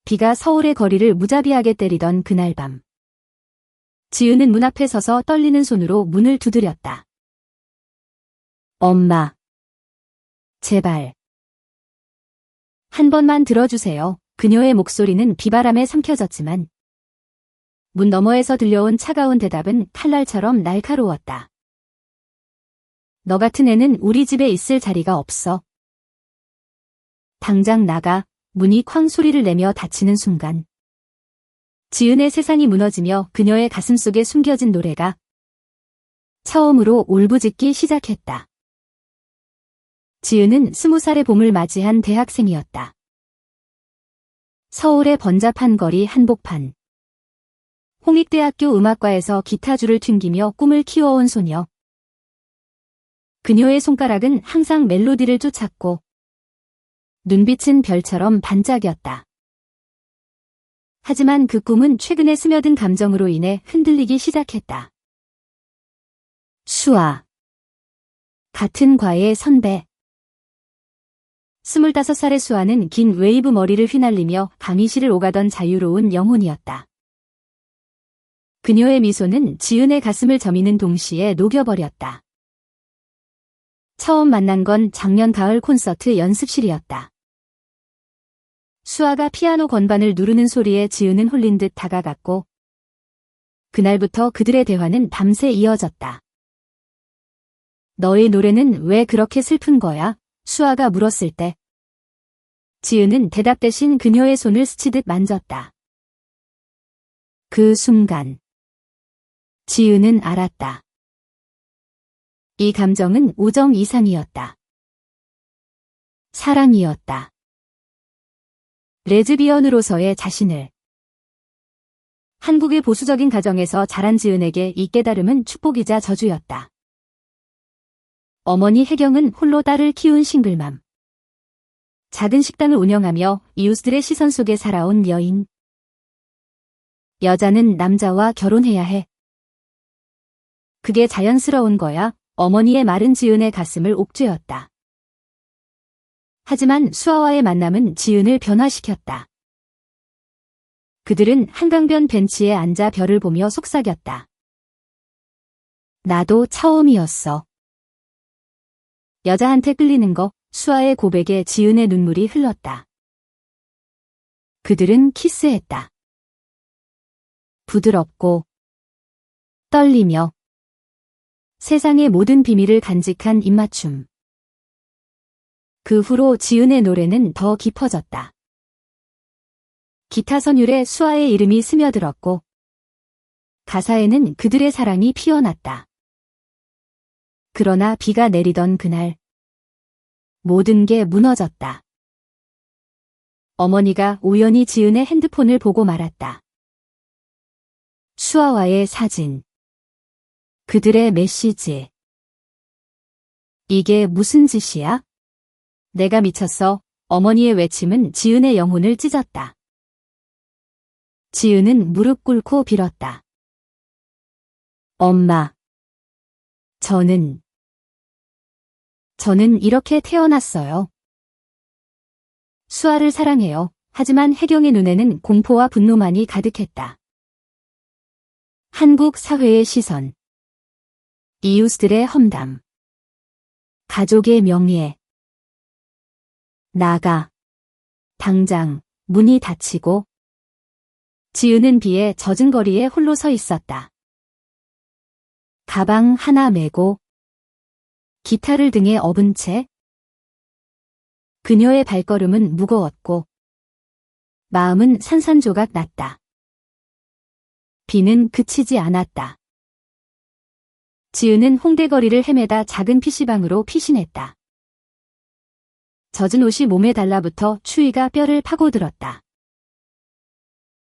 비가 서울의 거리를 무자비하게 때리던 그날 밤. 지은은 문 앞에 서서 떨리는 손으로 문을 두드렸다. 엄마. 제발. 한 번만 들어주세요. 그녀의 목소리는 비바람에 삼켜졌지만 문 너머에서 들려온 차가운 대답은 칼날처럼 날카로웠다. 너 같은 애는 우리 집에 있을 자리가 없어. 당장 나가. 문이 쾅 소리를 내며 닫히는 순간 지은의 세상이 무너지며 그녀의 가슴속에 숨겨진 노래가 처음으로 울부짖기 시작했다. 지은은 20살의 봄을 맞이한 대학생이었다. 서울의 번잡한 거리 한복판. 홍익대학교 음악과에서 기타줄을 튕기며 꿈을 키워온 소녀. 그녀의 손가락은 항상 멜로디를 쫓았고 눈빛은 별처럼 반짝였다. 하지만 그 꿈은 최근에 스며든 감정으로 인해 흔들리기 시작했다. 수아. 같은 과의 선배. 25살의 수아는 긴 웨이브 머리를 휘날리며 강의실을 오가던 자유로운 영혼이었다. 그녀의 미소는 지은의 가슴을 저미는 동시에 녹여버렸다. 처음 만난 건 작년 가을 콘서트 연습실이었다. 수아가 피아노 건반을 누르는 소리에 지은은 홀린 듯 다가갔고 그날부터 그들의 대화는 밤새 이어졌다. 너의 노래는 왜 그렇게 슬픈 거야? 수아가 물었을 때 지은은 대답 대신 그녀의 손을 스치듯 만졌다. 그 순간 지은은 알았다. 이 감정은 우정 이상이었다. 사랑이었다. 레즈비언으로서의 자신을. 한국의 보수적인 가정에서 자란 지은에게 이 깨달음은 축복이자 저주였다. 어머니 혜경은 홀로 딸을 키운 싱글맘. 작은 식당을 운영하며 이웃들의 시선 속에 살아온 여인. 여자는 남자와 결혼해야 해. 그게 자연스러운 거야. 어머니의 말은 지은의 가슴을 옥죄었다. 하지만 수아와의 만남은 지은을 변화시켰다. 그들은 한강변 벤치에 앉아 별을 보며 속삭였다. 나도 처음이었어. 여자한테 끌리는 거. 수아의 고백에 지은의 눈물이 흘렀다. 그들은 키스했다. 부드럽고 떨리며 세상의 모든 비밀을 간직한 입맞춤. 그 후로 지은의 노래는 더 깊어졌다. 기타 선율에 수아의 이름이 스며들었고 가사에는 그들의 사랑이 피어났다. 그러나 비가 내리던 그날 모든 게 무너졌다. 어머니가 우연히 지은의 핸드폰을 보고 말았다. 수아와의 사진. 그들의 메시지. 이게 무슨 짓이야? 내가 미쳤어. 어머니의 외침은 지은의 영혼을 찢었다. 지은은 무릎 꿇고 빌었다. 엄마. 저는 이렇게 태어났어요. 수아를 사랑해요. 하지만 혜경의 눈에는 공포와 분노만이 가득했다. 한국 사회의 시선. 이웃들의 험담. 가족의 명예. 나가. 당장. 문이 닫히고 지은은 비에 젖은 거리에 홀로 서 있었다. 가방 하나 메고 기타를 등에 업은 채 그녀의 발걸음은 무거웠고 마음은 산산조각 났다. 비는 그치지 않았다. 지은은 홍대 거리를 헤매다 작은 PC방으로 피신했다. 젖은 옷이 몸에 달라붙어 추위가 뼈를 파고들었다.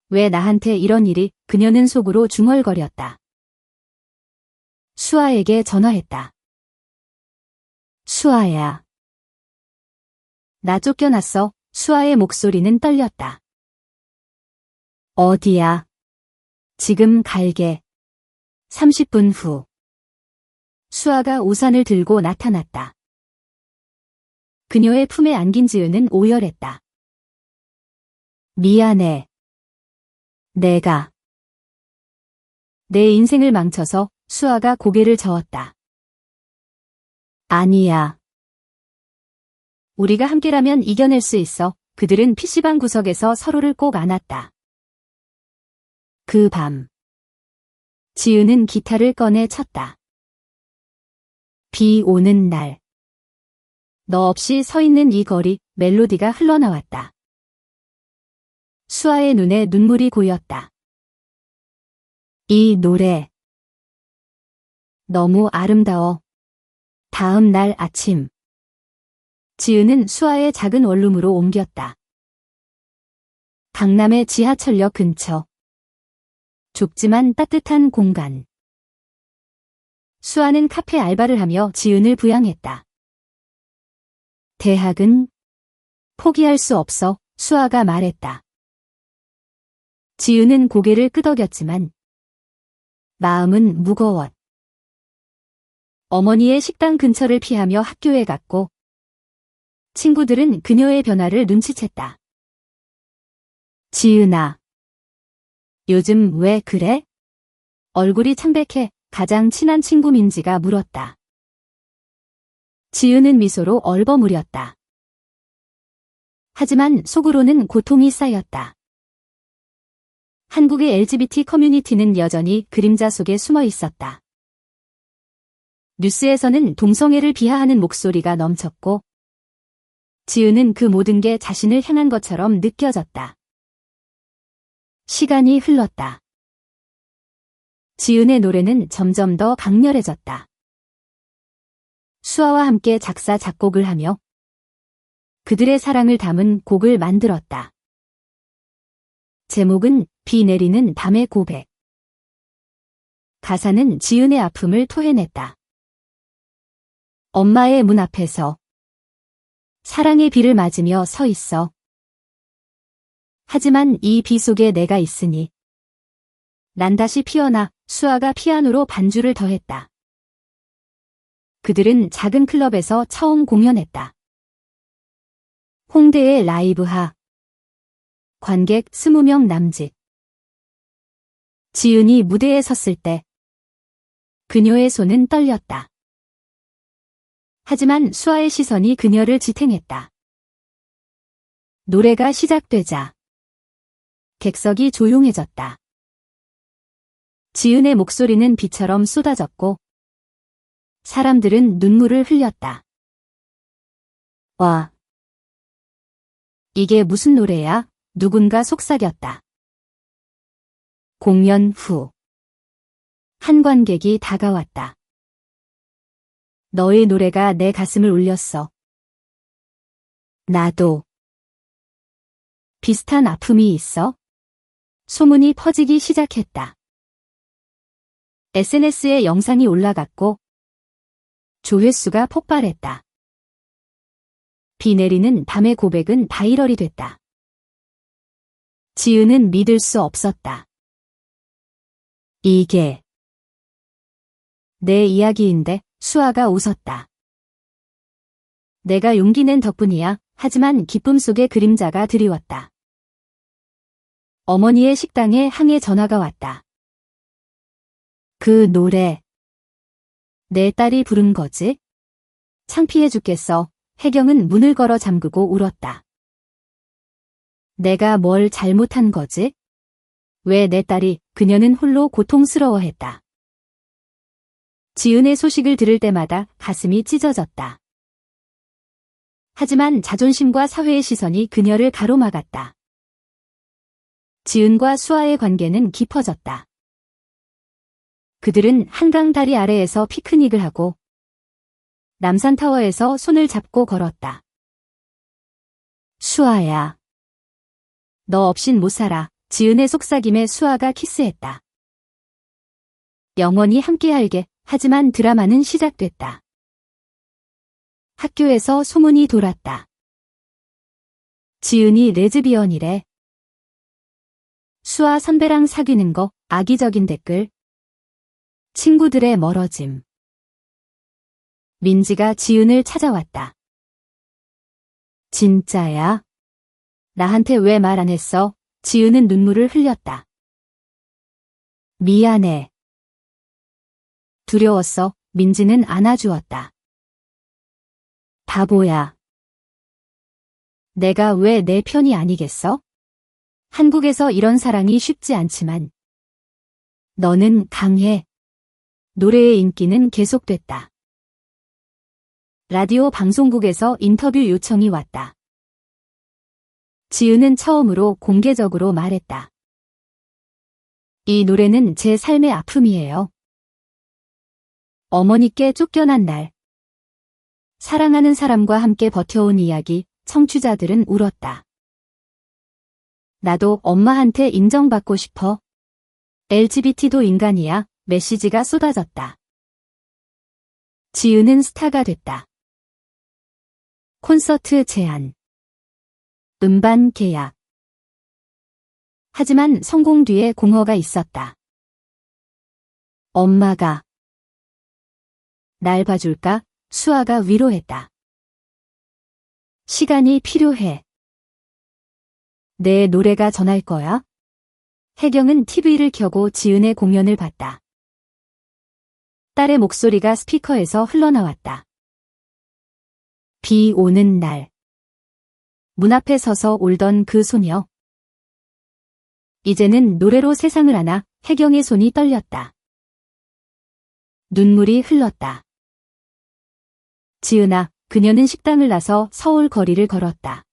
왜 나한테 이런 일이? 그녀는 속으로 중얼거렸다. 수아에게 전화했다. 수아야. 나 쫓겨났어. 수아의 목소리는 떨렸다. 어디야? 지금 갈게. 30분 후. 수아가 우산을 들고 나타났다. 그녀의 품에 안긴 지은은 오열했다. 미안해. 내가 내 인생을 망쳐서 수아가 고개를 저었다. 아니야. 우리가 함께라면 이겨낼 수 있어. 그들은 PC방 구석에서 서로를 꼭 안았다. 그 밤, 지은은 기타를 꺼내 쳤다. 비 오는 날. 너 없이 서 있는 이 거리, 멜로디가 흘러나왔다. 수아의 눈에 눈물이 고였다. 이 노래. 너무 아름다워. 다음 날 아침. 지은은 수아의 작은 원룸으로 옮겼다. 강남의 지하철역 근처. 좁지만 따뜻한 공간. 수아는 카페 알바를 하며 지은을 부양했다. 대학은 포기할 수 없어. 수아가 말했다. 지은은 고개를 끄덕였지만 마음은 무거웠. 어머니의 식당 근처를 피하며 학교에 갔고 친구들은 그녀의 변화를 눈치챘다. 지은아, 요즘 왜 그래? 얼굴이 창백해. 가장 친한 친구 민지가 물었다. 지은은 미소로 얼버무렸다. 하지만 속으로는 고통이 쌓였다. 한국의 LGBT 커뮤니티는 여전히 그림자 속에 숨어 있었다. 뉴스에서는 동성애를 비하하는 목소리가 넘쳤고 지은은 그 모든 게 자신을 향한 것처럼 느껴졌다. 시간이 흘렀다. 지은의 노래는 점점 더 강렬해졌다. 수아와 함께 작사, 작곡을 하며 그들의 사랑을 담은 곡을 만들었다. 제목은 비 내리는 밤의 고백. 가사는 지은의 아픔을 토해냈다. 엄마의 문 앞에서 사랑의 비를 맞으며 서 있어. 하지만 이 비 속에 내가 있으니 난 다시 피어나. 수아가 피아노로 반주를 더했다. 그들은 작은 클럽에서 처음 공연했다. 홍대의 라이브하. 관객 20명 남짓. 지은이 무대에 섰을 때 그녀의 손은 떨렸다. 하지만 수아의 시선이 그녀를 지탱했다. 노래가 시작되자 객석이 조용해졌다. 지은의 목소리는 비처럼 쏟아졌고 사람들은 눈물을 흘렸다. 와, 이게 무슨 노래야? 누군가 속삭였다. 공연 후 한 관객이 다가왔다. 너의 노래가 내 가슴을 울렸어. 나도. 비슷한 아픔이 있어? 소문이 퍼지기 시작했다. SNS에 영상이 올라갔고 조회수가 폭발했다. 비 내리는 밤의 고백은 바이럴이 됐다. 지은은 믿을 수 없었다. 이게 내 이야기인데. 수아가 웃었다. 내가 용기 낸 덕분이야. 하지만 기쁨 속에 그림자가 드리웠다. 어머니의 식당에 항해 전화가 왔다. 그 노래 내 딸이 부른 거지? 창피해 죽겠어. 혜경은 문을 걸어 잠그고 울었다. 내가 뭘 잘못한 거지? 왜 내 딸이? 그녀는 홀로 고통스러워했다. 지은의 소식을 들을 때마다 가슴이 찢어졌다. 하지만 자존심과 사회의 시선이 그녀를 가로막았다. 지은과 수아의 관계는 깊어졌다. 그들은 한강 다리 아래에서 피크닉을 하고 남산타워에서 손을 잡고 걸었다. 수아야. 너 없인 못 살아. 지은의 속삭임에 수아가 키스했다. 영원히 함께할게. 하지만 드라마는 시작됐다. 학교에서 소문이 돌았다. 지은이 레즈비언이래. 수아 선배랑 사귀는 거. 악의적인 댓글. 친구들의 멀어짐. 민지가 지은을 찾아왔다. 진짜야? 나한테 왜 말 안 했어? 지은은 눈물을 흘렸다. 미안해. 두려웠어. 민지는 안아주었다. 바보야. 내가 왜 내 편이 아니겠어? 한국에서 이런 사랑이 쉽지 않지만 너는 강해. 노래의 인기는 계속됐다. 라디오 방송국에서 인터뷰 요청이 왔다. 지은은 처음으로 공개적으로 말했다. 이 노래는 제 삶의 아픔이에요. 어머니께 쫓겨난 날. 사랑하는 사람과 함께 버텨온 이야기, 청취자들은 울었다. 나도 엄마한테 인정받고 싶어. LGBT도 인간이야. 메시지가 쏟아졌다. 지은은 스타가 됐다. 콘서트 제안. 음반 계약. 하지만 성공 뒤에 공허가 있었다. 엄마가 날 봐줄까? 수아가 위로했다. 시간이 필요해. 내 노래가 전할 거야? 혜경은 TV를 켜고 지은의 공연을 봤다. 딸의 목소리가 스피커에서 흘러나왔다. 비 오는 날. 문 앞에 서서 울던 그 소녀. 이제는 노래로 세상을 아나. 혜경의 손이 떨렸다. 눈물이 흘렀다. 지은아, 그녀는 식당을 나서 서울 거리를 걸었다.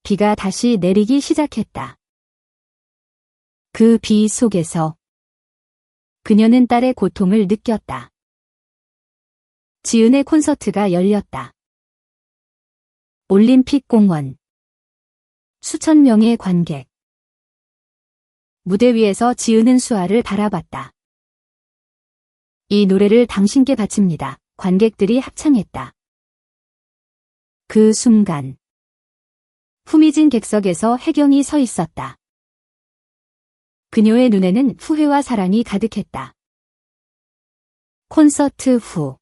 비가 다시 내리기 시작했다. 그 비 속에서 그녀는 딸의 고통을 느꼈다. 지은의 콘서트가 열렸다. 올림픽 공원. 수천 명의 관객. 무대 위에서 지은은 수아를 바라봤다. 이 노래를 당신께 바칩니다. 관객들이 합창했다. 그 순간 후미진 객석에서 혜경이 서 있었다. 그녀의 눈에는 후회와 사랑이 가득했다. 콘서트 후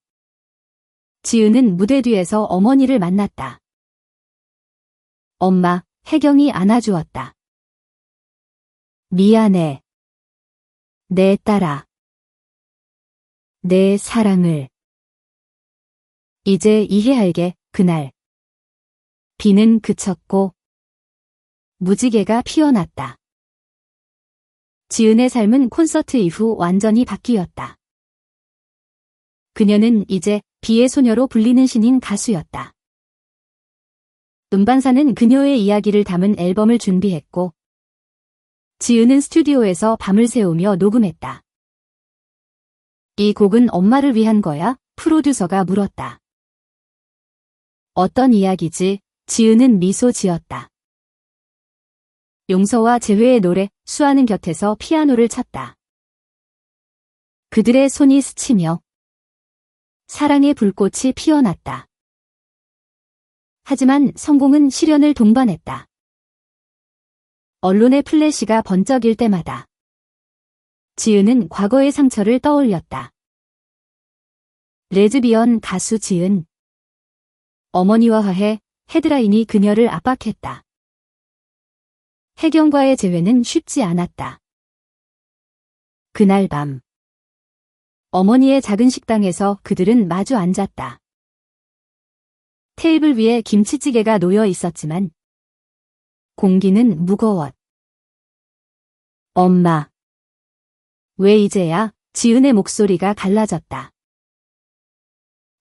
지은은 무대 뒤에서 어머니를 만났다. 엄마, 혜경이 안아주었다. 미안해. 내 딸아. 내 사랑을. 이제 이해할게. 그날 비는 그쳤고 무지개가 피어났다. 지은의 삶은 콘서트 이후 완전히 바뀌었다. 그녀는 이제 비의 소녀로 불리는 신인 가수였다. 음반사는 그녀의 이야기를 담은 앨범을 준비했고 지은은 스튜디오에서 밤을 새우며 녹음했다. 이 곡은 엄마를 위한 거야? 프로듀서가 물었다. 어떤 이야기지? 지은은 미소 지었다. 용서와 재회의 노래. 수아는 곁에서 피아노를 쳤다. 그들의 손이 스치며 사랑의 불꽃이 피어났다. 하지만 성공은 시련을 동반했다. 언론의 플래시가 번쩍일 때마다 지은은 과거의 상처를 떠올렸다. 레즈비언 가수 지은. 어머니와 화해. 헤드라인이 그녀를 압박했다. 혜경과의 재회는 쉽지 않았다. 그날 밤 어머니의 작은 식당에서 그들은 마주 앉았다. 테이블 위에 김치찌개가 놓여 있었지만 공기는 무거웠. 엄마. 왜 이제야? 지은의 목소리가 갈라졌다.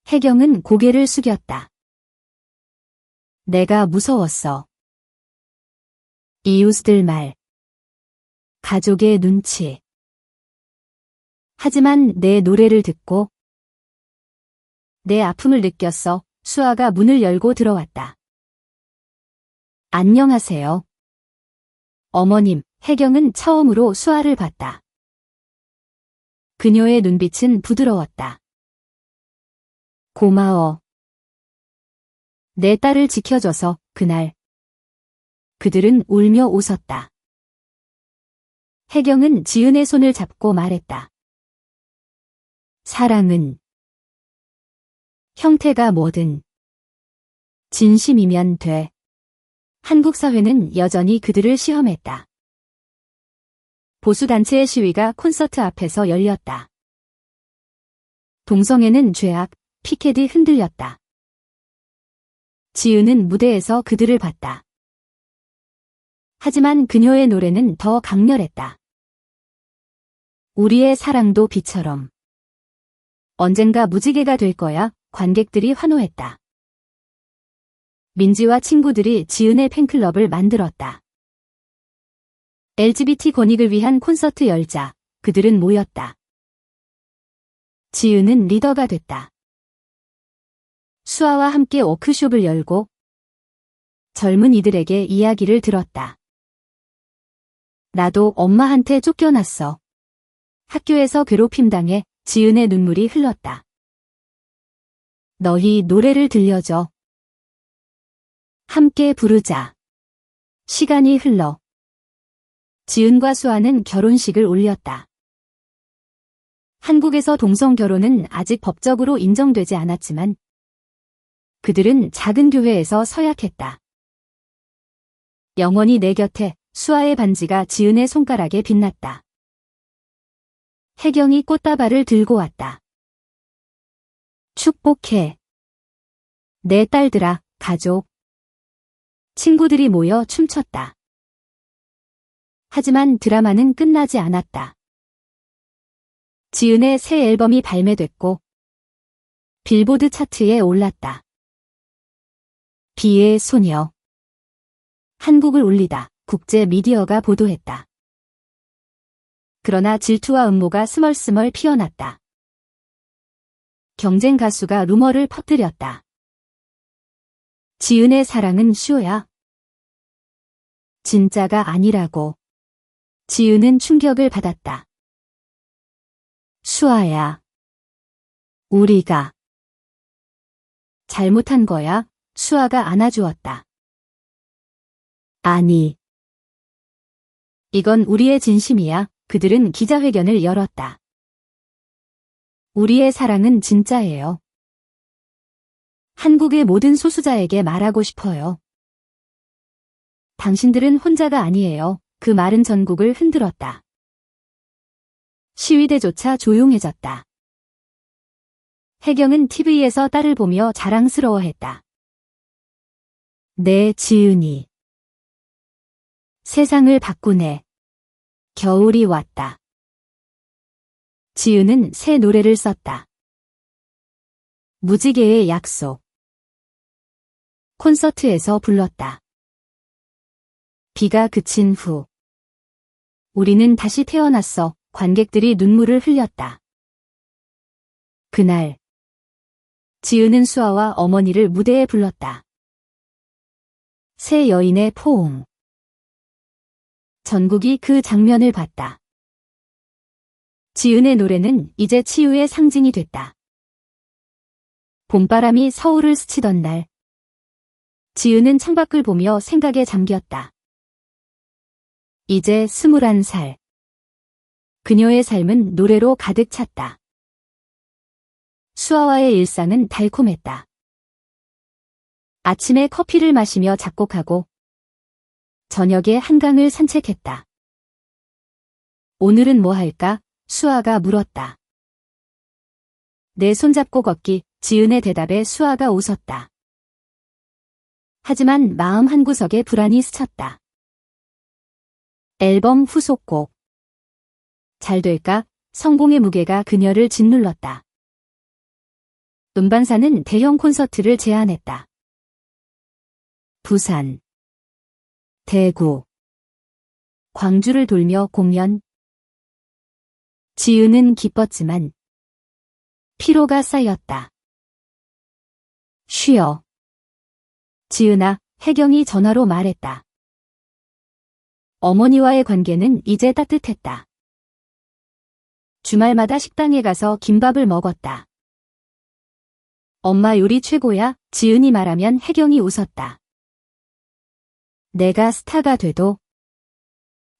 혜경은 고개를 숙였다. 내가 무서웠어. 이웃들 말. 가족의 눈치. 하지만 내 노래를 듣고 내 아픔을 느꼈어. 수아가 문을 열고 들어왔다. 안녕하세요. 어머님. 혜경은 처음으로 수아를 봤다. 그녀의 눈빛은 부드러웠다. 고마워. 내 딸을 지켜줘서. 그날 그들은 울며 웃었다. 혜경은 지은의 손을 잡고 말했다. 사랑은 형태가 뭐든 진심이면 돼. 한국 사회는 여전히 그들을 시험했다. 보수단체의 시위가 콘서트 앞에서 열렸다. 동성애는 죄악, 피켓이 흔들렸다. 지은은 무대에서 그들을 봤다. 하지만 그녀의 노래는 더 강렬했다. 우리의 사랑도 비처럼. 언젠가 무지개가 될 거야. 관객들이 환호했다. 민지와 친구들이 지은의 팬클럽을 만들었다. LGBT 권익을 위한 콘서트 열자. 그들은 모였다. 지은은 리더가 됐다. 수아와 함께 워크숍을 열고 젊은 이들에게 이야기를 들었다. 나도 엄마한테 쫓겨났어. 학교에서 괴롭힘 당해. 지은의 눈물이 흘렀다. 너희 노래를 들려줘. 함께 부르자. 시간이 흘러. 지은과 수아는 결혼식을 올렸다. 한국에서 동성 결혼은 아직 법적으로 인정되지 않았지만 그들은 작은 교회에서 서약했다. 영원히 내 곁에. 수아의 반지가 지은의 손가락에 빛났다. 혜경이 꽃다발을 들고 왔다. 축복해. 내 딸들아, 가족. 친구들이 모여 춤췄다. 하지만 드라마는 끝나지 않았다. 지은의 새 앨범이 발매됐고 빌보드 차트에 올랐다. 비의 소녀. 한국을 울리다. 국제 미디어가 보도했다. 그러나 질투와 음모가 스멀스멀 피어났다. 경쟁 가수가 루머를 퍼뜨렸다. 지은의 사랑은 쇼야. 진짜가 아니라고. 지은은 충격을 받았다. 수아야. 우리가 잘못한 거야. 수아가 안아주었다. 아니. 이건 우리의 진심이야. 그들은 기자회견을 열었다. 우리의 사랑은 진짜예요. 한국의 모든 소수자에게 말하고 싶어요. 당신들은 혼자가 아니에요. 그 말은 전국을 흔들었다. 시위대조차 조용해졌다. 혜경은 TV에서 딸을 보며 자랑스러워했다. 내 지은이. 세상을 바꾸네. 겨울이 왔다. 지은은 새 노래를 썼다. 무지개의 약속. 콘서트에서 불렀다. 비가 그친 후. 우리는 다시 태어났어. 관객들이 눈물을 흘렸다. 그날. 지은은 수아와 어머니를 무대에 불렀다. 새 여인의 포옹. 전국이 그 장면을 봤다. 지은의 노래는 이제 치유의 상징이 됐다. 봄바람이 서울을 스치던 날. 지은은 창밖을 보며 생각에 잠겼다. 이제 21살. 그녀의 삶은 노래로 가득 찼다. 수아와의 일상은 달콤했다. 아침에 커피를 마시며 작곡하고 저녁에 한강을 산책했다. 오늘은 뭐 할까? 수아가 물었다. 내 손잡고 걷기. 지은의 대답에 수아가 웃었다. 하지만 마음 한구석에 불안이 스쳤다. 앨범 후속곡. 잘 될까? 성공의 무게가 그녀를 짓눌렀다. 음반사는 대형 콘서트를 제안했다. 부산, 대구, 광주를 돌며 공연. 지은은 기뻤지만 피로가 쌓였다. 쉬어. 지은아, 혜경이 전화로 말했다. 어머니와의 관계는 이제 따뜻했다. 주말마다 식당에 가서 김밥을 먹었다. 엄마 요리 최고야. 지은이 말하면 혜경이 웃었다. 내가 스타가 돼도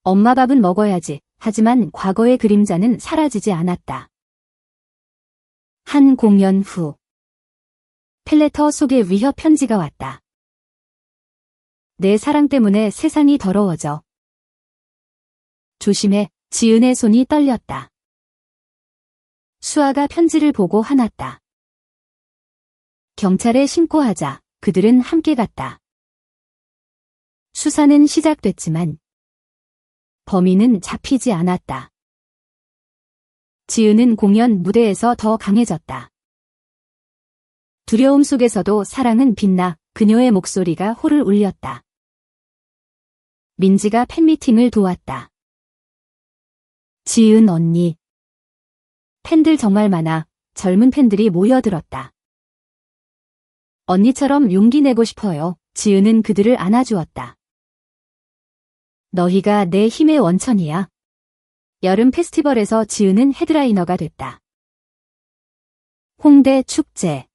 엄마 밥은 먹어야지. 하지만 과거의 그림자는 사라지지 않았다. 한 공연 후. 펠레터 속에 위협 편지가 왔다. 내 사랑 때문에 세상이 더러워져. 조심해. 지은의 손이 떨렸다. 수아가 편지를 보고 화났다. 경찰에 신고하자. 그들은 함께 갔다. 수사는 시작됐지만 범인은 잡히지 않았다. 지은은 공연 무대에서 더 강해졌다. 두려움 속에서도 사랑은 빛나 그녀의 목소리가 호를 울렸다. 민지가 팬미팅을 도왔다. 지은 언니. 팬들 정말 많아. 젊은 팬들이 모여들었다. 언니처럼 용기 내고 싶어요. 지은은 그들을 안아주었다. 너희가 내 힘의 원천이야. 여름 페스티벌에서 지은은 헤드라이너가 됐다. 홍대 축제.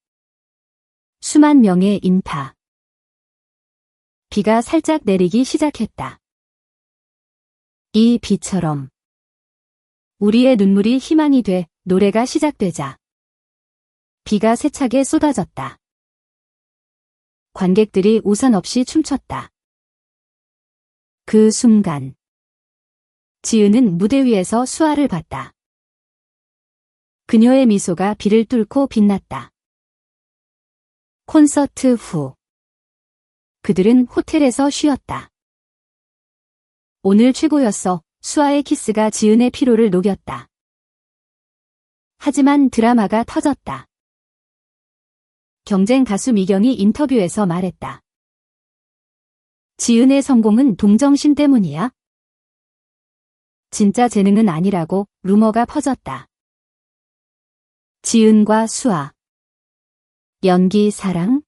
수만 명의 인파. 비가 살짝 내리기 시작했다. 이 비처럼 우리의 눈물이 희망이 돼. 노래가 시작되자 비가 세차게 쏟아졌다. 관객들이 우산 없이 춤췄다. 그 순간 지은은 무대 위에서 수아를 봤다. 그녀의 미소가 비를 뚫고 빛났다. 콘서트 후 그들은 호텔에서 쉬었다. 오늘 최고였어. 수아의 키스가 지은의 피로를 녹였다. 하지만 드라마가 터졌다. 경쟁 가수 미경이 인터뷰에서 말했다. 지은의 성공은 동정심 때문이야? 진짜 재능은 아니라고 루머가 퍼졌다. 지은과 수아. 연기 사랑?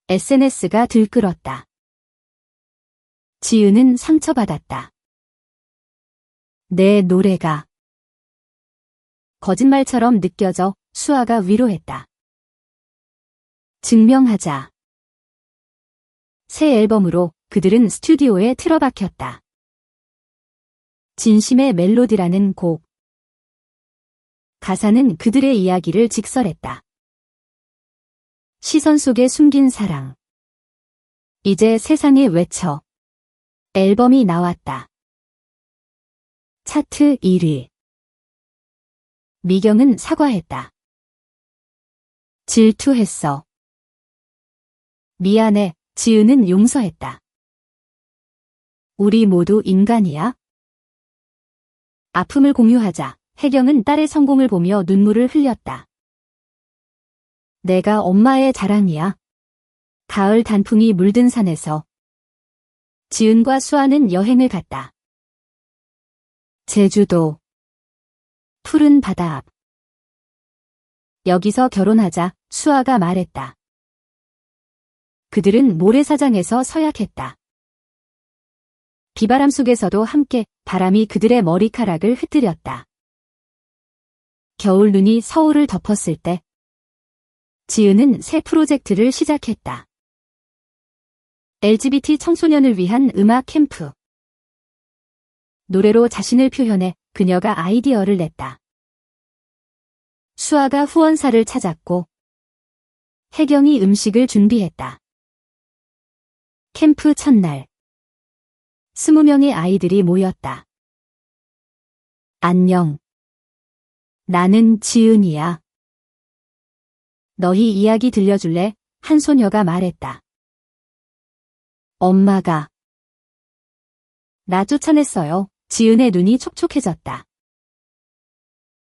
SNS가 들끓었다. 지은은 상처받았다. 내 노래가 거짓말처럼 느껴져. 수아가 위로했다. 증명하자. 새 앨범으로 그들은 스튜디오에 틀어박혔다. 진심의 멜로디라는 곡. 가사는 그들의 이야기를 직설했다. 시선 속에 숨긴 사랑. 이제 세상에 외쳐. 앨범이 나왔다. 차트 1위. 미경은 사과했다. 질투했어. 미안해. 지은은 용서했다. 우리 모두 인간이야. 아픔을 공유하자. 혜경은 딸의 성공을 보며 눈물을 흘렸다. 내가 엄마의 자랑이야. 가을 단풍이 물든 산에서 지은과 수아는 여행을 갔다. 제주도. 푸른 바다 앞. 여기서 결혼하자. 수아가 말했다. 그들은 모래사장에서 서약했다. 비바람 속에서도 함께 바람이 그들의 머리카락을 흩뜨렸다. 겨울 눈이 서울을 덮었을 때 지은은 새 프로젝트를 시작했다. LGBT 청소년을 위한 음악 캠프. 노래로 자신을 표현해 그녀가 아이디어를 냈다. 수아가 후원사를 찾았고 혜경이 음식을 준비했다. 캠프 첫날 20명의 아이들이 모였다. 안녕. 나는 지은이야. 너희 이야기 들려줄래? 한 소녀가 말했다. 엄마가 나 쫓아냈어요. 지은의 눈이 촉촉해졌다.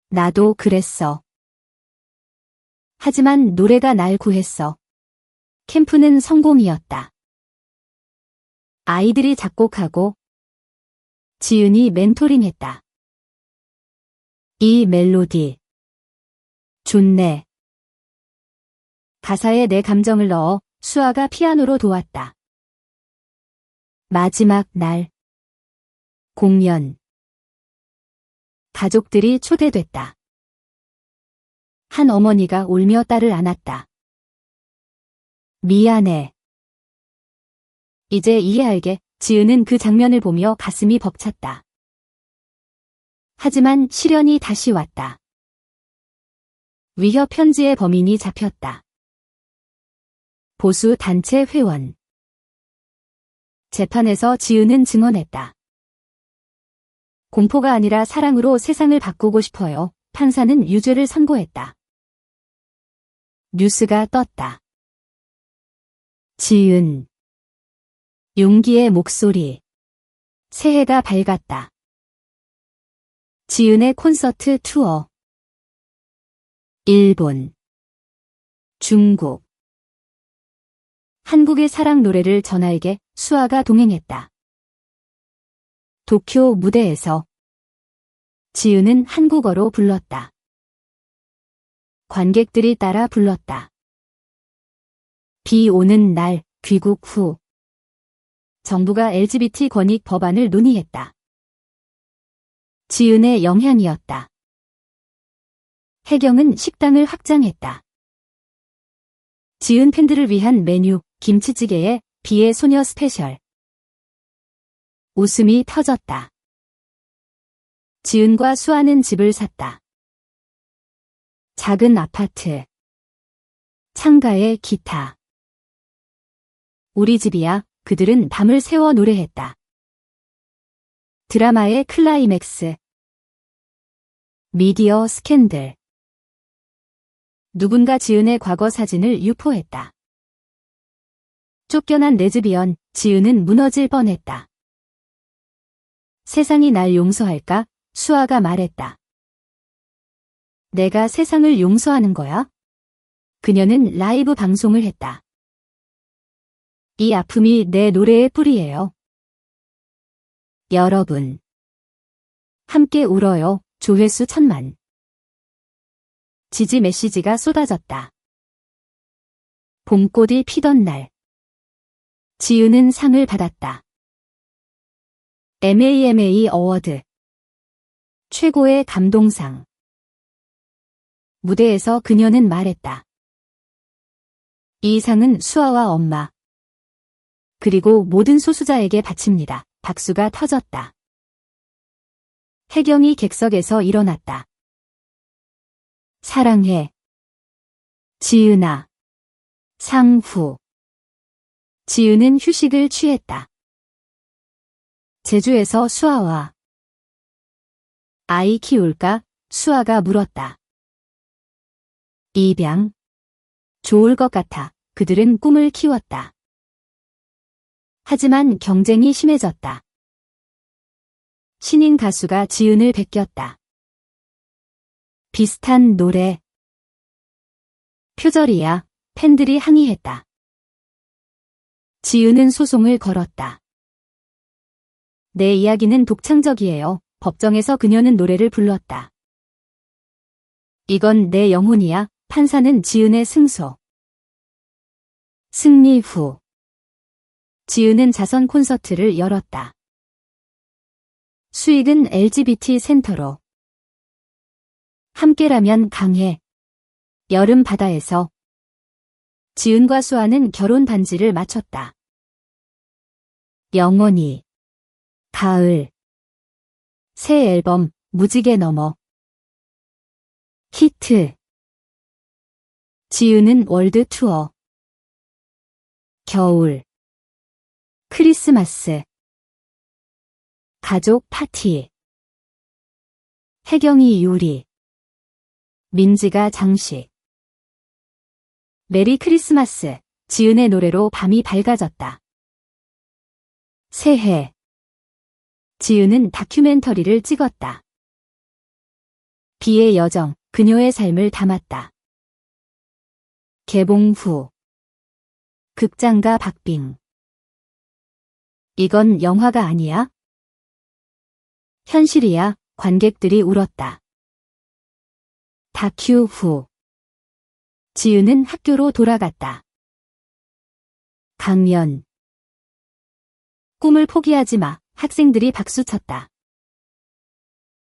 나도 그랬어. 하지만 노래가 날 구했어. 캠프는 성공이었다. 아이들이 작곡하고 지은이 멘토링했다. 이 멜로디 좋네. 가사에 내 감정을 넣어 수아가 피아노로 도왔다. 마지막 날 공연. 가족들이 초대됐다. 한 어머니가 울며 딸을 안았다. 미안해. 이제 이해할게. 지은은 그 장면을 보며 가슴이 벅찼다. 하지만 시련이 다시 왔다. 위협 편지의 범인이 잡혔다. 보수 단체 회원. 재판에서 지은은 증언했다. 공포가 아니라 사랑으로 세상을 바꾸고 싶어요. 판사는 유죄를 선고했다. 뉴스가 떴다. 지은. 용기의 목소리. 새해가 밝았다. 지은의 콘서트 투어. 일본. 중국. 한국의 사랑 노래를 전하에게 수아가 동행했다. 도쿄 무대에서 지은은 한국어로 불렀다. 관객들이 따라 불렀다. 비 오는 날, 귀국 후. 정부가 LGBT 권익 법안을 논의했다. 지은의 영향이었다. 혜경은 식당을 확장했다. 지은 팬들을 위한 메뉴, 김치찌개에 비의 소녀 스페셜. 웃음이 터졌다. 지은과 수아는 집을 샀다. 작은 아파트. 창가에 기타. 우리 집이야. 그들은 밤을 새워 노래했다. 드라마의 클라이맥스. 미디어 스캔들. 누군가 지은의 과거 사진을 유포했다. 쫓겨난 레즈비언, 지은은 무너질 뻔했다. 세상이 날 용서할까? 수아가 말했다. 내가 세상을 용서하는 거야? 그녀는 라이브 방송을 했다. 이 아픔이 내 노래의 뿌리예요. 여러분. 함께 울어요. 조회수 1000만. 지지 메시지가 쏟아졌다. 봄꽃이 피던 날. 지은은 상을 받았다. MAMA 어워드. 최고의 감동상. 무대에서 그녀는 말했다. 이 상은 수아와 엄마, 그리고 모든 소수자에게 바칩니다. 박수가 터졌다. 혜경이 객석에서 일어났다. 사랑해. 지은아. 상후. 지은은 휴식을 취했다. 제주에서 수아와 아이 키울까? 수아가 물었다. 입양. 좋을 것 같아. 그들은 꿈을 키웠다. 하지만 경쟁이 심해졌다. 신인 가수가 지은을 베꼈다. 비슷한 노래. 표절이야. 팬들이 항의했다. 지은은 소송을 걸었다. 내 이야기는 독창적이에요. 법정에서 그녀는 노래를 불렀다. 이건 내 영혼이야. 판사는 지은의 승소. 승리 후. 지은은 자선 콘서트를 열었다. 수익은 LGBT 센터로. 함께라면 강해. 여름 바다에서. 지은과 수아는 결혼 반지를 맞췄다. 영원히. 가을. 새 앨범 무지개 넘어. 히트. 지은은 월드 투어. 겨울. 크리스마스. 가족 파티. 혜경이 요리. 민지가 장식. 메리 크리스마스. 지은의 노래로 밤이 밝아졌다. 새해. 지은은 다큐멘터리를 찍었다. 비의 여정, 그녀의 삶을 담았다. 개봉 후. 극장가 박빙. 이건 영화가 아니야? 현실이야. 관객들이 울었다. 다큐 후. 지은은 학교로 돌아갔다. 강연. 꿈을 포기하지 마. 학생들이 박수쳤다.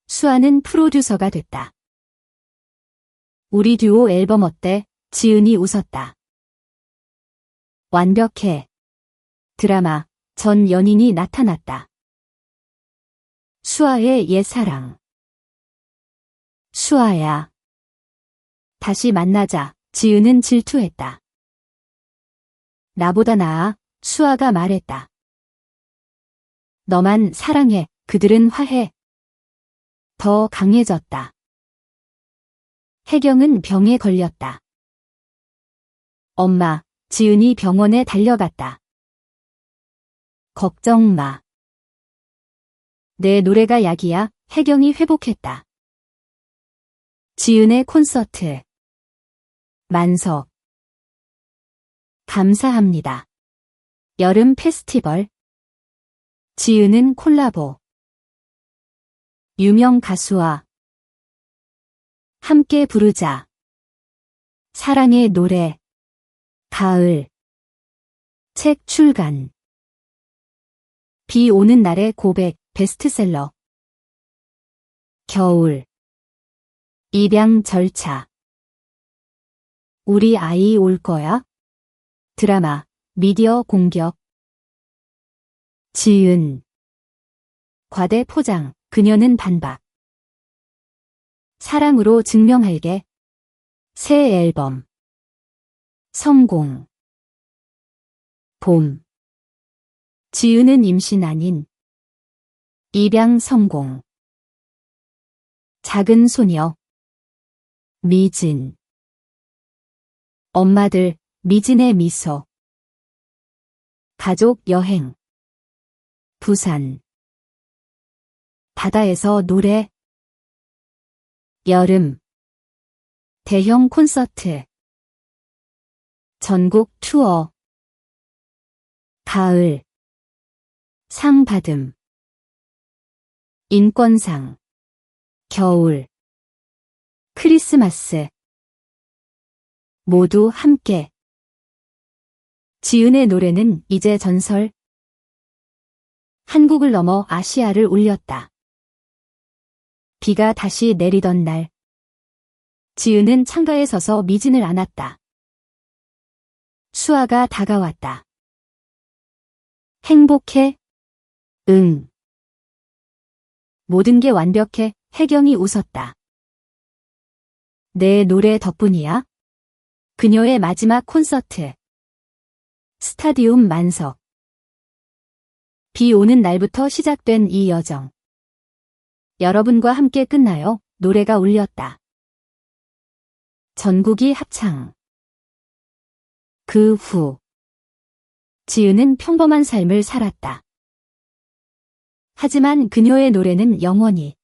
수아는 프로듀서가 됐다. 우리 듀오 앨범 어때? 지은이 웃었다. 완벽해. 드라마. 전 연인이 나타났다. 수아의 옛사랑. 수아야. 다시 만나자. 지은은 질투했다. 나보다 나아. 수아가 말했다. 너만 사랑해. 그들은 화해. 더 강해졌다. 혜경은 병에 걸렸다. 엄마, 지은이 병원에 달려갔다. 걱정 마. 내 노래가 약이야. 혜경이 회복했다. 지은의 콘서트. 만석. 감사합니다. 여름 페스티벌. 지은은 콜라보. 유명 가수와 함께 부르자. 사랑의 노래. 가을. 책 출간. 비 오는 날의 고백. 베스트셀러. 겨울. 입양 절차. 우리 아이 올 거야? 드라마. 미디어 공격. 지은. 과대 포장. 그녀는 반박. 사랑으로 증명할게. 새 앨범. 성공. 봄. 지은은 임신 아닌. 입양 성공. 작은 소녀. 미진. 엄마들. 미진의 미소. 가족 여행. 부산. 바다에서 노래. 여름. 대형 콘서트. 전국 투어. 가을. 상 받음. 인권상. 겨울. 크리스마스. 모두 함께. 지은의 노래는 이제 전설. 한국을 넘어 아시아를 울렸다. 비가 다시 내리던 날. 지은은 창가에 서서 미진을 안았다. 수아가 다가왔다. 행복해? 응. 모든 게 완벽해. 혜경이 웃었다. 내 노래 덕분이야? 그녀의 마지막 콘서트. 스타디움 만석. 비 오는 날부터 시작된 이 여정. 여러분과 함께 끝나요. 노래가 울렸다. 전국이 합창. 그 후. 지은은 평범한 삶을 살았다. 하지만 그녀의 노래는 영원히